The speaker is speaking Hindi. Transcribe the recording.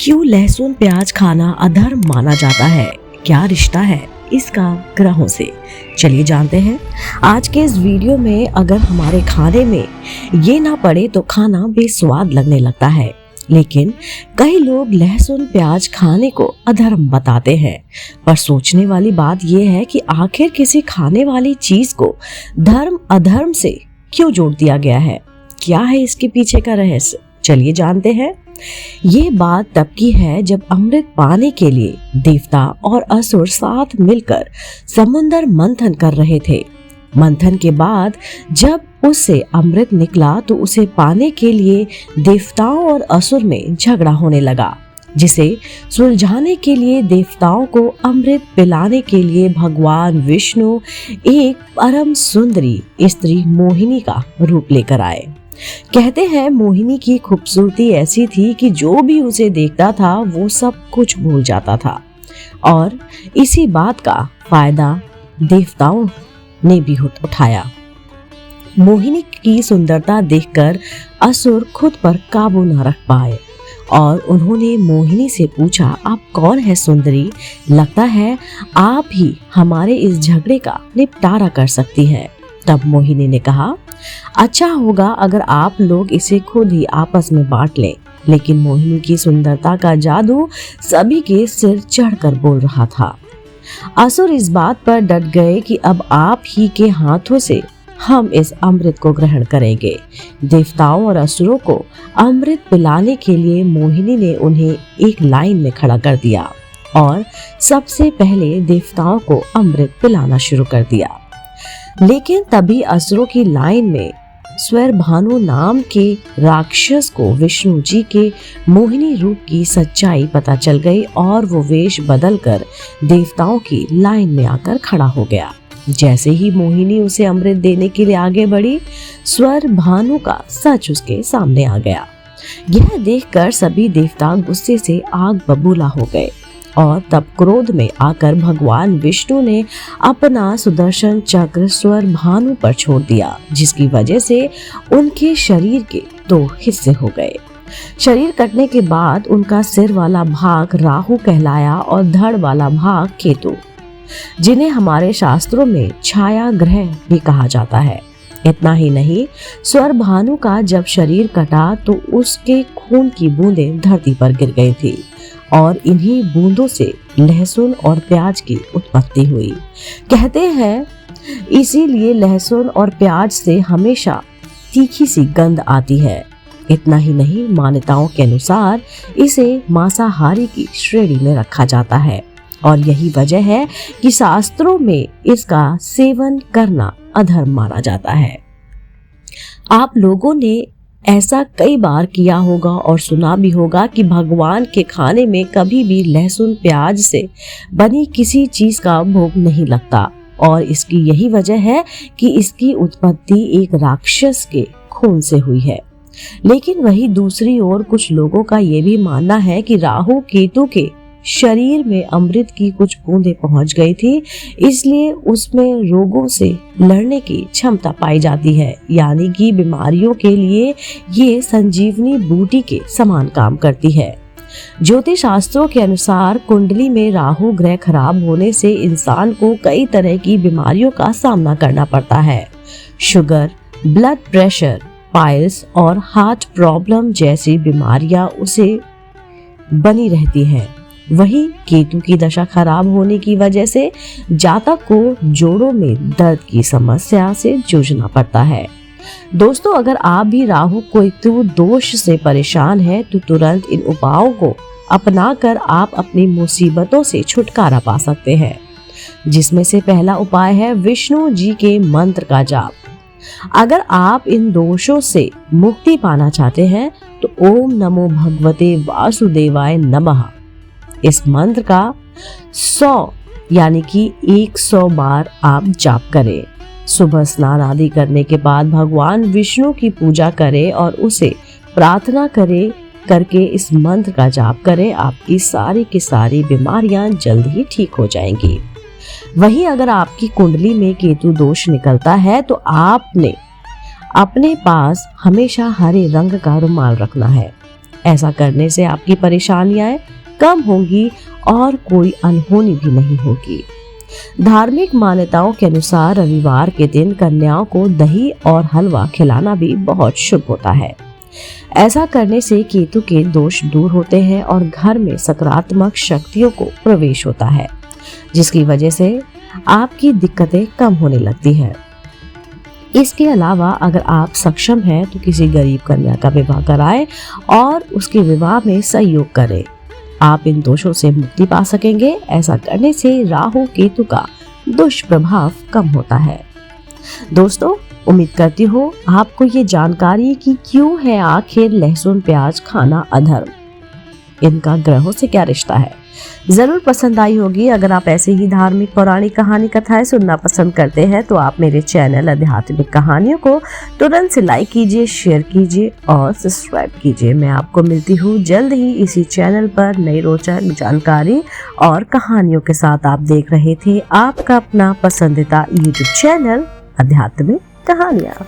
क्यों लहसुन प्याज खाना अधर्म माना जाता है? क्या रिश्ता है इसका ग्रहों से? चलिए जानते हैं। आज के इस वीडियो में अगर हमारे खाने में ये ना पड़े तो खाना बेस्वाद लगने लगता है, लेकिन कई लोग लहसुन प्याज खाने को अधर्म बताते हैं। पर सोचने वाली बात यह है कि आखिर किसी खाने वाली चीज को धर्म अधर्म से क्यों जोड़ दिया गया है? क्या है इसके पीछे का रहस्य? चलिए जानते हैं। ये बात तब की है जब अमृत पाने के लिए देवता और असुर साथ मिलकर समुद्र मंथन कर रहे थे। मंथन के बाद जब उससे अमृत निकला तो उसे पाने के लिए देवताओं और असुर में झगड़ा होने लगा, जिसे सुलझाने के लिए देवताओं को अमृत पिलाने के लिए भगवान विष्णु एक परम सुंदरी स्त्री मोहिनी का रूप लेकर आए। कहते हैं मोहिनी की खूबसूरती ऐसी थी कि जो भी उसे देखता था वो सब कुछ भूल जाता था, और इसी बात का फायदा देवताओं ने भी उठाया। मोहिनी की सुंदरता देखकर असुर खुद पर काबू न रख पाए और उन्होंने मोहिनी से पूछा, आप कौन है सुंदरी? लगता है आप ही हमारे इस झगड़े का निपटारा कर सकती हैं। तब मोहिनी ने कहा, अच्छा होगा अगर आप लोग इसे खुद ही आपस में बांट लें। लेकिन मोहिनी की सुंदरता का जादू सभी के सिर चढ़कर बोल रहा था। असुर इस बात पर डट गए कि अब आप ही के हाथों से हम इस अमृत को ग्रहण करेंगे। देवताओं और असुरों को अमृत पिलाने के लिए मोहिनी ने उन्हें एक लाइन में खड़ा कर दिया और सबसे पहले देवताओं को अमृत पिलाना शुरू कर दिया। लेकिन तभी असुरों की लाइन में स्वर भानु नाम के राक्षस को विष्णु जी के मोहिनी रूप की सच्चाई पता चल गई और वो वेश बदलकर देवताओं की लाइन में आकर खड़ा हो गया। जैसे ही मोहिनी उसे अमृत देने के लिए आगे बढ़ी, स्वर भानु का सच उसके सामने आ गया। यह देखकर सभी देवता गुस्से से आग बबूला हो गए और तब क्रोध में आकर भगवान विष्णु ने अपना सुदर्शन चक्र स्वर भानु पर छोड़ दिया, जिसकी वजह से उनके शरीर के 2 हिस्से हो गए। शरीर कटने के बाद उनका सिर वाला भाग राहु कहलाया और धड़ वाला भाग केतु, जिन्हें हमारे शास्त्रों में छाया ग्रह भी कहा जाता है। इतना ही नहीं, स्वर भानु का जब शरीर कटा तो उसके खून की बूंदें धरती पर गिर गई थी और इन्हीं बूंदों से लहसुन और प्याज की उत्पत्ति हुई। कहते हैं इसीलिए लहसुन और प्याज से हमेशा तीखी सी गंध आती है। इतना ही नहीं, मान्यताओं के अनुसार इसे मांसाहारी की श्रेणी में रखा जाता है और यही वजह है कि शास्त्रों में इसका सेवन करना अधर्म माना जाता है। आप लोगों ने ऐसा कई बार किया होगा और सुना भी होगा कि भगवान के खाने में कभी भी लहसुन प्याज से बनी किसी चीज का भोग नहीं लगता, और इसकी यही वजह है कि इसकी उत्पत्ति एक राक्षस के खून से हुई है। लेकिन वही दूसरी ओर कुछ लोगों का ये भी मानना है कि राहु केतु के शरीर में अमृत की कुछ बूंदें पहुंच गई थी, इसलिए उसमें रोगों से लड़ने की क्षमता पाई जाती है। यानी कि बीमारियों के लिए ये संजीवनी बूटी के समान काम करती है। ज्योतिष शास्त्रों के अनुसार कुंडली में राहु ग्रह खराब होने से इंसान को कई तरह की बीमारियों का सामना करना पड़ता है। शुगर, ब्लड प्रेशर, पाइल्स और हार्ट प्रॉब्लम जैसी बीमारियां उसे बनी रहती हैं। वही केतु की दशा खराब होने की वजह से जातक को जोड़ों में दर्द की समस्या से जूझना पड़ता है। दोस्तों, अगर आप भी राहु केतु दोष से परेशान हैं तो तुरंत इन उपायों को अपनाकर आप अपनी मुसीबतों से छुटकारा पा सकते हैं, जिसमें से पहला उपाय है विष्णु जी के मंत्र का जाप। अगर आप इन दोषों से मुक्ति पाना चाहते हैं तो ओम नमो भगवते वासुदेवाय नमः इस मंत्र का 100 यानी कि 100 बार आप जाप करें। सुबह स्नान आदि करने के बाद भगवान विष्णु की पूजा करें और उसे प्रार्थना करके इस मंत्र का जाप करें। आपकी सारी की सारी बीमारियां जल्द ही ठीक हो जाएंगी। वहीं अगर आपकी कुंडली में केतु दोष निकलता है तो आपने अपने पास हमेशा हरे रंग का रुमाल रखना है ऐसा करने से आपकी परेशानियां कम होंगी और कोई अनहोनी भी नहीं होगी। धार्मिक मान्यताओं के अनुसार रविवार के दिन कन्याओं को दही और हलवा खिलाना भी बहुत शुभ होता है। ऐसा करने से केतु के दोष दूर होते हैं और घर में सकारात्मक शक्तियों को प्रवेश होता है, जिसकी वजह से आपकी दिक्कतें कम होने लगती हैं। इसके अलावा अगर आप सक्षम हैं तो किसी गरीब कन्या का विवाह कराएं और उसके विवाह में सहयोग करें। आप इन दोषों से मुक्ति पा सकेंगे। ऐसा करने से राहु केतु का दुष्प्रभाव कम होता है। दोस्तों, उम्मीद करती हूँ आपको ये जानकारी कि क्यों है आखिर लहसुन प्याज खाना अधर्म, इनका ग्रहों से क्या रिश्ता है, जरूर पसंद आई होगी। अगर आप ऐसे ही धार्मिक पौराणिक कहानी कथाएं सुनना पसंद करते हैं तो आप मेरे चैनल आध्यात्मिक कहानियों को तुरंत से लाइक कीजिए, शेयर कीजिए और सब्सक्राइब कीजिए। मैं आपको मिलती हूँ जल्द ही इसी चैनल पर नई रोचक जानकारी और कहानियों के साथ। आप देख रहे थे आपका अपना पसंदीदा यूट्यूब चैनल आध्यात्मिक कहानियाँ।